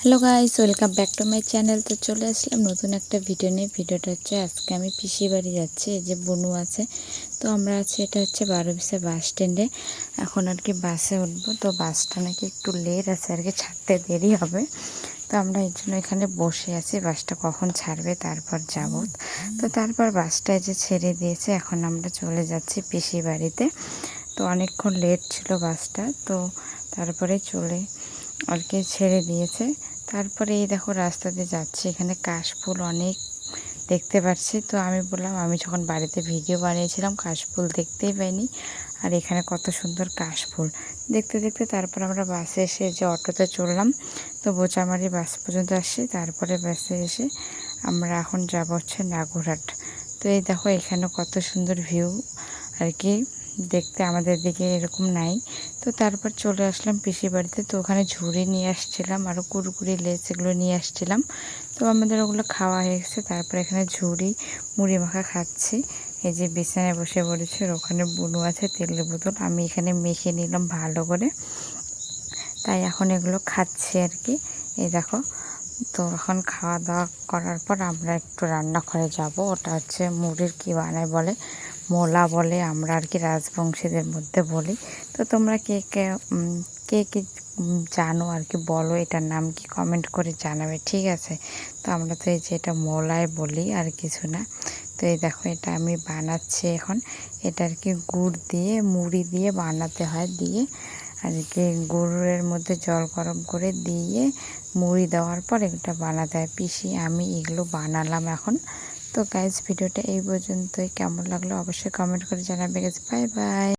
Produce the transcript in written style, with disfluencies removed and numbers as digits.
Hello guys, welcome back to my channel. তো চলে আসলাম নতুন একটা ভিডিও নিয়ে। ভিডিওটা হচ্ছে আজকে আমি পিসির বাড়ি যাচ্ছি। এই যে বনু আছে, তো আমরা আছি, এটা হচ্ছে 12 বাস স্ট্যান্ডে। এখন আর কি বাসে উঠবো। তো বাসটা নাকি একটু লেট আছে আর কি, ছাড়তে দেরি হবে। তো আমরা এই জন্য এখানে বসে আছি, বাসটা কখন ছাড়বে তারপর যাব। তো তারপর বাসটা যে ছেড়ে দিয়েছে, এখন আমরা চলে যাচ্ছি পিসির বাড়িতে। তো অনেকক্ষণ লেট ছিল বাসটা, তো তারপরে চলে আর কি ছেড়ে দিয়েছে। তারপরে এই দেখো রাস্তা দিয়ে যাচ্ছি, এখানে কাশফুল অনেক দেখতে পাচ্ছি। তো আমি বললাম, আমি যখন বাড়িতে ভিডিও বানিয়েছিলাম কাশফুল দেখতেই পাইনি, আর এখানে কত সুন্দর কাশফুল দেখতে দেখতে তারপর আমরা বাসে এসে যে অটোতে চললাম। তো বোচামারি বাস পর্যন্ত আসছি, তারপরে বাসে এসে আমরা এখন যাব হচ্ছে নাগরহাট। তো এই দেখো এখানে কত সুন্দর ভিউ আর কি, দেখতে আমাদের দিকে এরকম নাই। তো তারপর চলে আসলাম পিসির বাড়িতে। তো ওখানে ঝুড়ি নিয়ে আসছিলাম, আরও কুরকুরি লেস এগুলো নিয়ে আসছিলাম। তো আমাদের ওগুলো খাওয়া হয়ে গেছে। তারপর এখানে ঝুড়ি মুড়ি মাখা খাচ্ছি। এই যে বিছানায় বসে পড়েছে, আর ওখানে বুনু আছে তেলের বোতল, আমি এখানে মেখে নিলাম ভালো করে। তাই এখন এগুলো খাচ্ছি আর কি, এই দেখো। তো এখন খাওয়া দাওয়া করার পর আমরা একটু রান্নাঘরে যাব। ওটা হচ্ছে মুড়ির কি বানায় বলে, মোলা বলে, আমরা আর কি রাজবংশীদের মধ্যে বলি। তো তোমরা কে কে কে কে জানো আর কি, বলো এটার নাম কি, কমেন্ট করে জানাবে, ঠিক আছে। তো আমরা তো এই যে এটা মোলাই বলি, আর কিছু না। তো এই দেখো এটা আমি বানাচ্ছি এখন। এটা আর কি গুড় দিয়ে মুড়ি দিয়ে বানাতে হয়, দিয়ে আর কি গুড়ের মধ্যে জল গরম করে দিয়ে মুড়ি দেওয়ার পর এটা বানাতে হয়। পিসি আমি এগুলো বানালাম এখন। তো গাইজ ভিডিওটা এই পর্যন্তই, কেমন লাগলো অবশ্যই কমেন্ট করে জানাবে গাইজ। Bye bye.